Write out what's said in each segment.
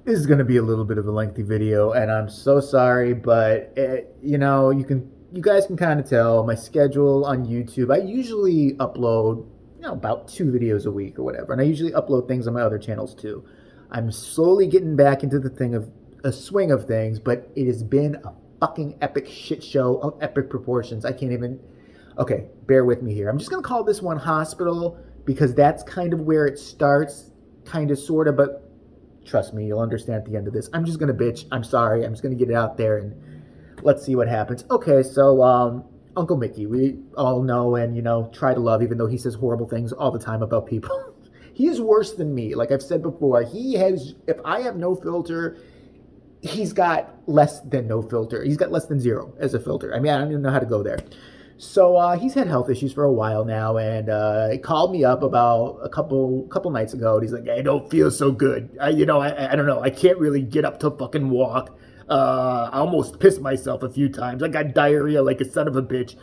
This is going to be a little bit of a lengthy video, and I'm so sorry, but you guys can kind of tell my schedule on YouTube. I usually upload, about 2 videos a week or whatever, and I usually upload things on my other channels too. I'm slowly getting back into the thing of a swing of things, but it has been a fucking epic shit show of epic proportions. I can't even. Okay, bear with me here. I'm just gonna call this one hospital because that's kind of where it starts, kind of, sort of, but trust me, you'll understand at the end of this. I'm just gonna bitch. I'm sorry. I'm just gonna get it out there and let's see what happens. Okay, so Uncle Mickey, we all know and try to love, even though he says horrible things all the time about people. He is worse than me. Like I've said before, he has. If I have no filter, he's got less than no filter. He's got less than zero as a filter. I mean, I don't even know how to go there. So he's had health issues for a while now, and he called me up about a couple nights ago. And he's like, "I don't feel so good. I don't know. I can't really get up to fucking walk. I almost pissed myself a few times. I got diarrhea like a son of a bitch.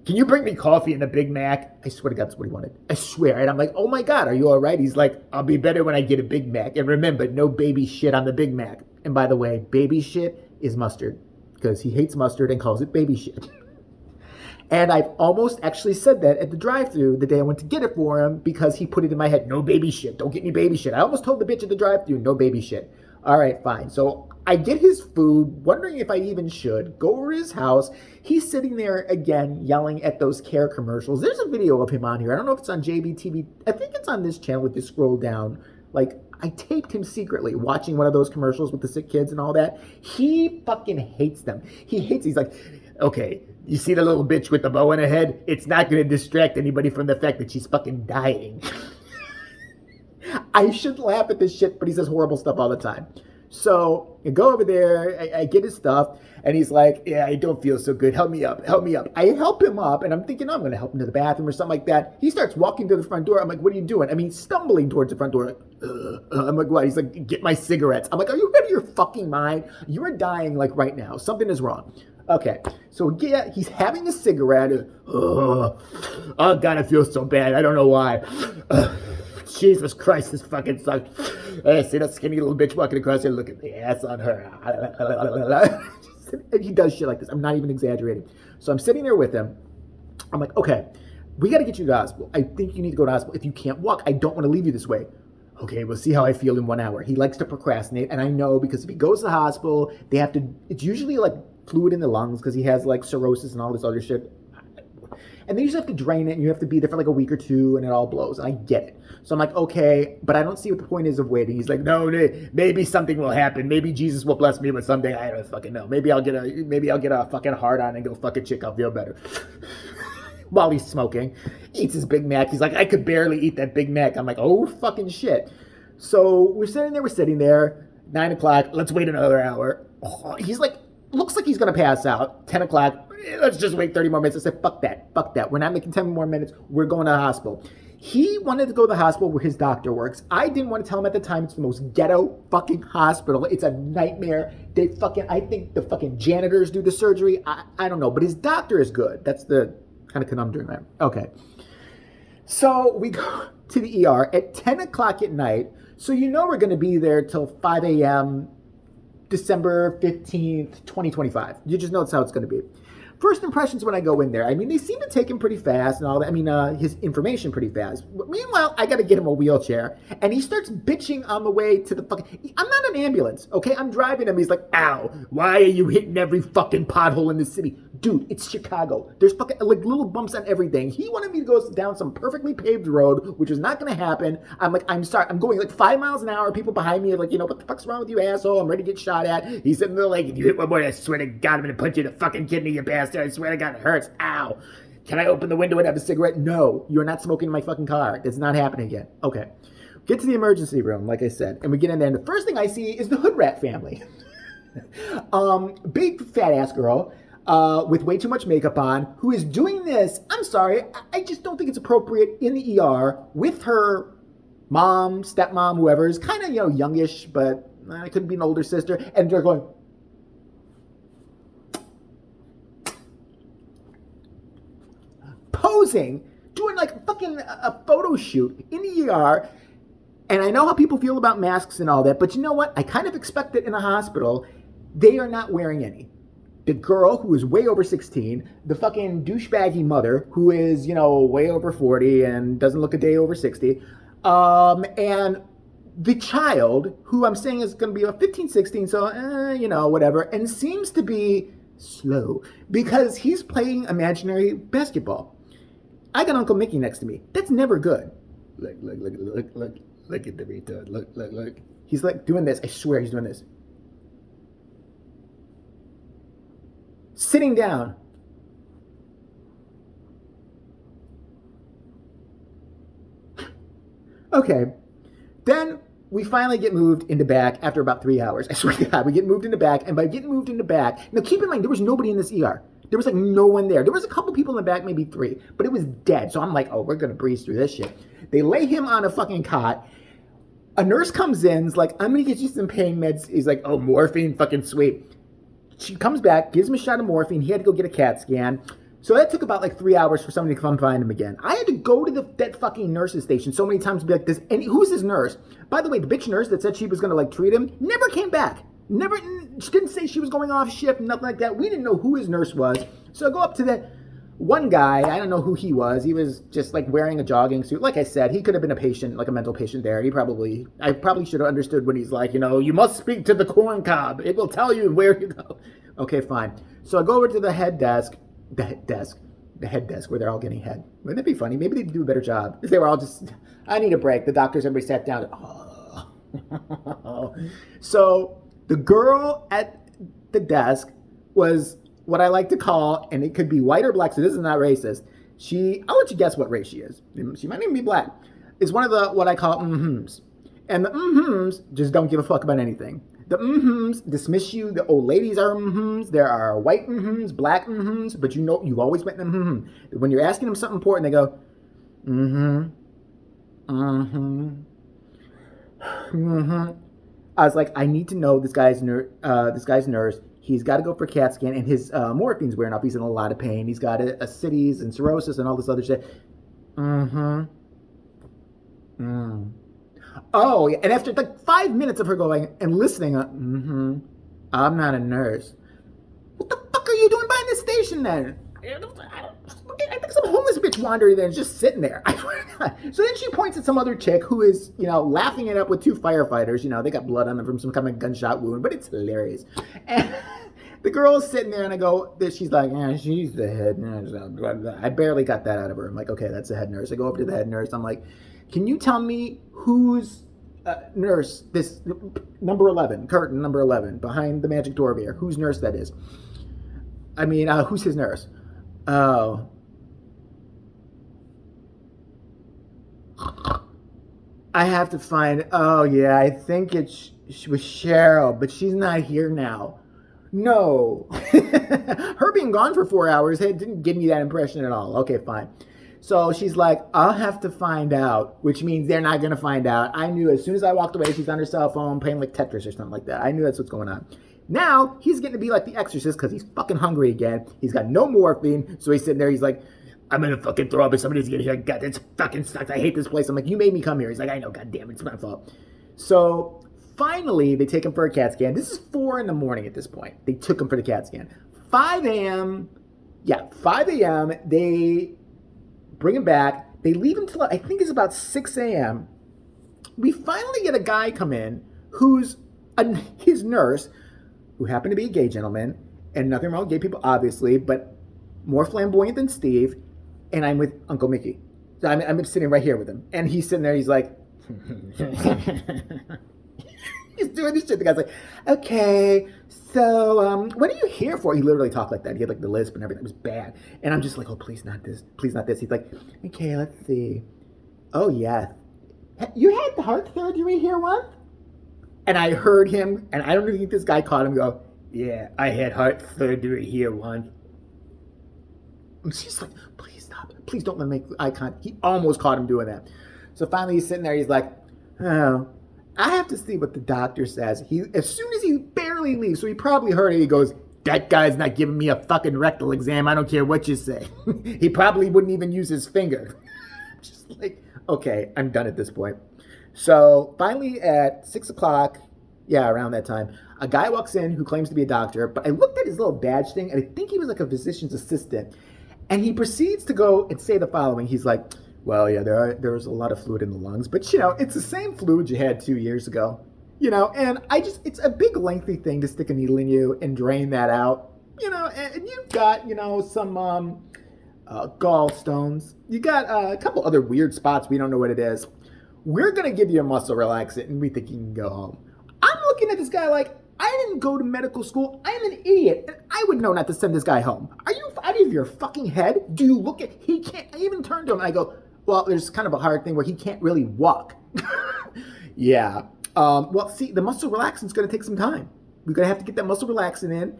Can you bring me coffee and a Big Mac?" I swear to God, that's what he wanted. I swear. And I'm like, "Oh my God, are you all right?" He's like, "I'll be better when I get a Big Mac. And remember, no baby shit on the Big Mac." And by the way, baby shit is mustard because he hates mustard and calls it baby shit. And I've almost actually said that at the drive-thru the day I went to get it for him because he put it in my head, no baby shit, don't get any baby shit. I almost told the bitch at the drive-thru, no baby shit. All right, fine. So I get his food, wondering if I even should, go over to his house. He's sitting there again yelling at those care commercials. There's a video of him on here. I don't know if it's on JBTV. I think it's on this channel if you scroll down. Like, I taped him secretly watching one of those commercials with the sick kids and all that. He fucking hates them. He's like, okay, you see the little bitch with the bow in her head? It's not going to distract anybody from the fact that she's fucking dying. I should laugh at this shit, but he says horrible stuff all the time. So I go over there, I get his stuff, and he's like, "Yeah, I don't feel so good. Help me up, help me up." I help him up, and I'm thinking, I'm going to help him to the bathroom or something like that. He starts walking to the front door. I'm like, "What are you doing?" I mean, stumbling towards the front door. I'm like, "What?" He's like, "Get my cigarettes." I'm like, "Are you out of your fucking mind? You are dying like right now. Something is wrong." Okay, so yeah, he's having a cigarette. Oh God, I feel so bad. I don't know why. Jesus Christ, this fucking sucks. See that skinny little bitch walking across here? Look at the ass on her. And he does shit like this. I'm not even exaggerating. So I'm sitting there with him. I'm like, okay, we got to get you to the hospital. I think you need to go to the hospital. If you can't walk, I don't want to leave you this way. Okay, we'll see how I feel in 1 hour. He likes to procrastinate, and I know because if he goes to the hospital, they have to, it's usually like fluid in the lungs because he has like cirrhosis and all this other shit. And they usually have to drain it, and you have to be there for like a week or two, and it all blows. And I get it. So I'm like, okay, but I don't see what the point is of waiting. He's like, no, maybe something will happen. Maybe Jesus will bless me with something. I don't fucking know. Maybe I'll get a fucking hard on and go fuck a chick. I'll feel better. While he's smoking, eats his Big Mac. He's like, I could barely eat that Big Mac. I'm like, oh fucking shit. So we're sitting there. 9 o'clock. Let's wait another hour. Oh, he's like, looks like he's gonna pass out. 10 o'clock. Let's just wait 30 more minutes. I said, fuck that. We're not making 10 more minutes. We're going to the hospital. He wanted to go to the hospital where his doctor works. I didn't want to tell him at the time it's the most ghetto fucking hospital. It's a nightmare. I think the fucking janitors do the surgery. I don't know, but his doctor is good. That's the kind of conundrum there. Okay. So we go to the ER at 10 o'clock at night. So we're going to be there till 5 a.m. December 15th, 2025. You just know that's how it's going to be. First impressions when I go in there, I mean, they seem to take him pretty fast and all that. I mean, his information pretty fast. Meanwhile, I got to get him a wheelchair, and he starts bitching on the way to the fucking... I'm not an ambulance, okay? I'm driving him. He's like, ow, why are you hitting every fucking pothole in the city? Dude, it's Chicago. There's fucking, like, little bumps on everything. He wanted me to go down some perfectly paved road, which is not going to happen. I'm like, I'm sorry. I'm going like 5 miles an hour. People behind me are like, what the fuck's wrong with you, asshole? I'm ready to get shot at. He's sitting there like, if you hit one more, I swear to God, I'm going to punch you in the fucking kidney, you bastard. I swear to God, it hurts. Ow. Can I open the window and have a cigarette? No, you're not smoking in my fucking car. It's not happening again. Okay. Get to the emergency room, like I said, and we get in there, and the first thing I see is the Hood Rat family. Big fat ass girl with way too much makeup on who is doing this. I'm sorry. I just don't think it's appropriate in the ER with her mom, stepmom, whoever is kind of, youngish, but it could be an older sister. And they're going, posing, doing like fucking a photo shoot in the ER. And I know how people feel about masks and all that, but you know what? I kind of expect that in a hospital, they are not wearing any. The girl who is way over 16, the fucking douchebaggy mother who is, way over 40 and doesn't look a day over 60, and the child who I'm saying is going to be a 15, 16, so, whatever, and seems to be slow because he's playing imaginary basketball. I got Uncle Mickey next to me. That's never good. Look at the retard. Look. He's like doing this. I swear he's doing this. Sitting down. Okay. Then we finally get moved into back after about 3 hours. I swear to God, we get moved into back. And by getting moved into back, now keep in mind, there was nobody in this ER. There was like no one there. There was a couple people in the back, maybe 3, but it was dead. So I'm like, oh, we're going to breeze through this shit. They lay him on a fucking cot. A nurse comes in, is like, I'm going to get you some pain meds. He's like, oh, morphine, fucking sweet. She comes back, gives him a shot of morphine. He had to go get a CAT scan. So that took about like 3 hours for somebody to come find him again. I had to go to that fucking nurse's station so many times to be like, who's this nurse? By the way, the bitch nurse that said she was going to like treat him never came back. She didn't say she was going off shift, nothing like that. We didn't know who his nurse was. So I go up to that one guy. I don't know who he was. He was just like wearing a jogging suit. Like I said, he could have been a patient, like a mental patient there. I probably should have understood when he's like, you must speak to the corn cob. It will tell you where to go. Okay, fine. So I go over to the head desk where they're all getting head. Wouldn't that be funny? Maybe they'd do a better job. If they were all just, I need a break. The doctors, everybody sat down. Oh. So the girl at the desk was what I like to call, and it could be white or black, so this is not racist. I'll let you guess what race she is. She might even be black. It's one of the, what I call mm-hms. And the mm-hms just don't give a fuck about anything. The mm-hms dismiss you. The old ladies are mm-hms. There are white mm-hms, black mm-hms, but you've always met them mm-hmm. When you're asking them something important, they go, mm-hmm, mm-hmm, mm-hmm. I was like, I need to know this guy's nurse. He's got to go for a CAT scan, and his morphine's wearing off. He's in a lot of pain. He's got ascites and cirrhosis and all this other shit. Mm-hmm. Mm. Oh, yeah. And after like 5 minutes of her going and listening, I'm not a nurse. What the fuck are you doing behind the station then? I think some homeless bitch wandered there and just sitting there. So then she points at some other chick who is, laughing it up with 2 firefighters. They got blood on them from some kind of gunshot wound, but it's hilarious. And the girl is sitting there, and I go, she's like, yeah, she's the head nurse. I barely got that out of her. I'm like, okay, that's the head nurse. I go up to the head nurse. I'm like, can you tell me who's nurse, this number 11, curtain number 11, behind the magic door over here, whose nurse that is? I mean, who's his nurse? Oh. I have to find, I think it was Cheryl, but she's not here now. No. Her being gone for 4 hours didn't give me that impression at all. Okay, fine. So she's like, I'll have to find out, which means they're not going to find out. I knew as soon as I walked away, she's on her cell phone playing like Tetris or something like that. I knew that's what's going on. Now, he's getting to be like the exorcist because he's fucking hungry again. He's got no morphine. So he's sitting there. He's like, I'm going to fucking throw up if somebody's getting here. God, it's fucking sucks. I hate this place. I'm like, you made me come here. He's like, I know. God damn it. It's my fault. So finally, they take him for a CAT scan. This is 4 a.m. at this point. They took him for the CAT scan. 5 a.m. They bring him back. They leave him till I think it's about 6 a.m. We finally get a guy come in who's his nurse, who happened to be a gay gentleman, and nothing wrong with gay people, obviously, but more flamboyant than Steve. And I'm with Uncle Mickey. So I'm sitting right here with him, and he's sitting there. He's like, he's doing this shit. The guy's like, okay, so what are you here for? He literally talked like that. He had like the lisp and everything. It was bad. And I'm just like, oh, please not this. Please not this. He's like, okay, let's see. Oh, yeah. You had the heart surgery here once? And I heard him, and I don't even think this guy caught him go, yeah, I had heart surgery here once. And she's like, please stop. Please don't let me make eye contact. He almost caught him doing that. So finally he's sitting there. He's like, oh, I have to see what the doctor says. As soon as he barely leaves, so he probably heard it, he goes, that guy's not giving me a fucking rectal exam. I don't care what you say. He probably wouldn't even use his finger. Just like, okay, I'm done at this point. So finally at 6 o'clock, yeah, around that time, a guy walks in who claims to be a doctor, but I looked at his little badge thing and I think he was like a physician's assistant. And he proceeds to go and say the following. He's like, well, yeah, there's a lot of fluid in the lungs, but it's the same fluid you had 2 years ago. And it's a big lengthy thing to stick a needle in you and drain that out. And you've got, some gallstones. You got a couple other weird spots. We don't know what it is. We're going to give you a muscle relaxant and we think you can go home. I'm looking at this guy like, I didn't go to medical school. I am an idiot. And I would know not to send this guy home. Are you out of your fucking head? Do you look at, he can't, I even turned to him and I go, well, there's kind of a hard thing where he can't really walk. Yeah. Well, see, the muscle relaxant's going to take some time. We're going to have to get that muscle relaxant in.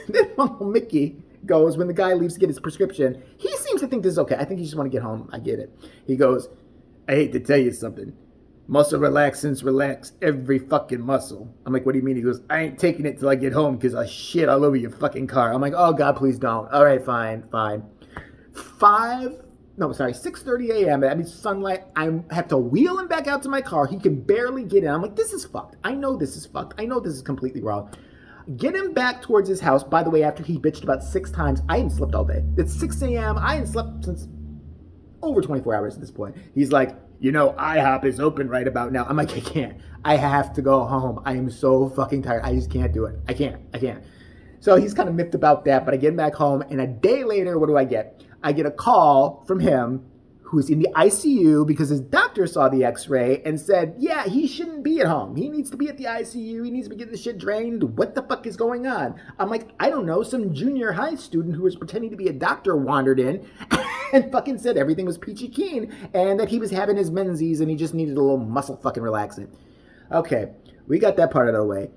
Then Uncle Mickey goes, when the guy leaves to get his prescription, he seems to think this is okay. I think he just want to get home. I get it. He goes, I hate to tell you something. Muscle relaxants relax every fucking muscle. I'm like, what do you mean? He goes, I ain't taking it till I get home because I shit all over your fucking car. I'm like, oh, God, please don't. All right, fine. 6:30 a.m. I mean, sunlight. I have to wheel him back out to my car. He can barely get in. I'm like, this is fucked. I know this is fucked. I know this is completely wrong. Get him back towards his house. By the way, after he bitched about 6 times, I hadn't slept all day. It's 6 a.m. I hadn't slept since over 24 hours at this point. He's like, IHOP is open right about now. I'm like, I can't. I have to go home. I am so fucking tired. I just can't do it. I can't. So he's kind of miffed about that, but I get him back home, and a day later, what do I get? I get a call from him who's in the ICU because his doctor saw the x-ray and said, yeah, he shouldn't be at home. He needs to be at the ICU. He needs to be getting the shit drained. What the fuck is going on? I'm like, I don't know. Some junior high student who was pretending to be a doctor wandered in and fucking said everything was peachy keen and that he was having his menses and he just needed a little muscle fucking relaxant. Okay, we got that part out of the way.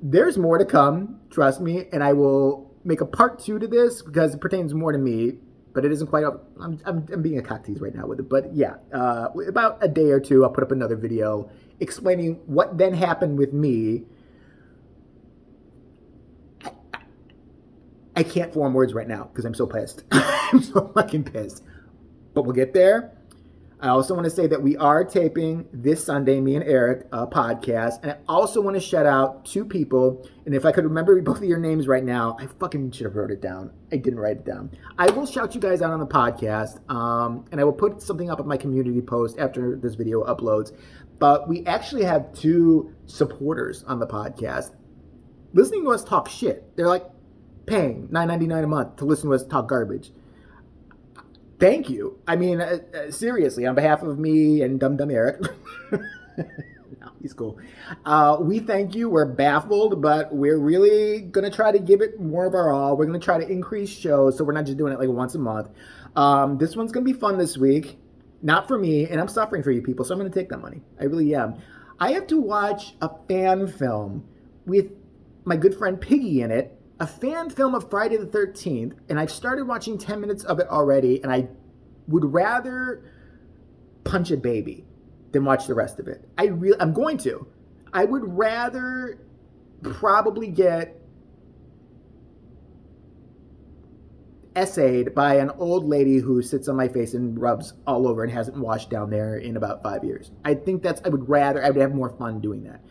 There's more to come, trust me, and I will make a part 2 to this because it pertains more to me. But it isn't quite up. I'm being a cock tease right now with it. But yeah, about a day or two, I'll put up another video explaining what then happened with me. I can't form words right now because I'm so pissed. I'm so fucking pissed. But we'll get there. I also want to say that we are taping this Sunday, me and Eric, a podcast. And I also want to shout out 2 people. And if I could remember both of your names right now, I fucking should have wrote it down. I didn't write it down. I will shout you guys out on the podcast. And I will put something up on my community post after this video uploads. But we actually have 2 supporters on the podcast listening to us talk shit. They're like paying $9.99 a month to listen to us talk garbage. Thank you. I mean, seriously, on behalf of me and Dum Eric, no, he's cool. We thank you. We're baffled, but we're really going to try to give it more of our all. We're going to try to increase shows, so we're not just doing it like once a month. This one's going to be fun this week. Not for me, and I'm suffering for you people, so I'm going to take that money. I really am. I have to watch a fan film with my good friend Piggy in it. A fan film of Friday the 13th, and I've started watching 10 minutes of it already, and I would rather punch a baby than watch the rest of it. I'm going to. I would rather probably get essayed by an old lady who sits on my face and rubs all over and hasn't washed down there in about 5 years. I would have more fun doing that.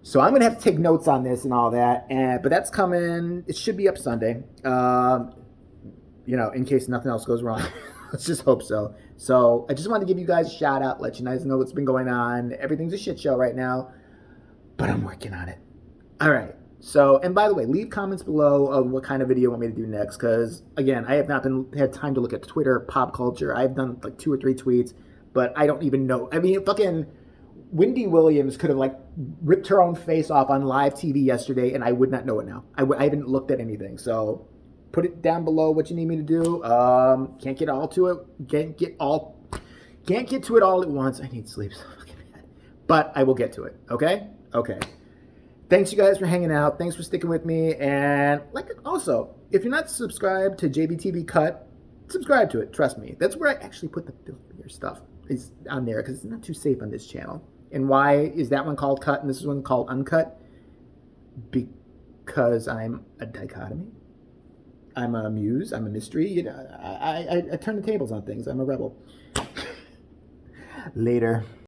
So I'm going to have to take notes on this and all that, but that's coming. It should be up Sunday, in case nothing else goes wrong. Let's just hope so. So I just wanted to give you guys a shout out, let you guys know what's been going on. Everything's a shit show right now, but I'm working on it. All right. So, and by the way, leave comments below of what kind of video you want me to do next, because, again, I have not had time to look at Twitter, pop culture. I've done like 2 or 3 tweets, but I don't even know. I mean, fucking Wendy Williams could have like ripped her own face off on live TV yesterday, and I would not know it now. I haven't looked at anything. So put it down below what you need me to do. Can't get all to it. Can't get to it all at once. I need sleep so fucking bad. But I will get to it. Okay? Okay. Thanks you guys for hanging out. Thanks for sticking with me. And also, if you're not subscribed to JBTV Cut, subscribe to it. Trust me. That's where I actually put the filthier stuff. Is on there because it's not too safe on this channel. And why is that one called Cut and this one called Uncut? Because I'm a dichotomy. I'm a muse. I'm a mystery. I turn the tables on things. I'm a rebel. Later.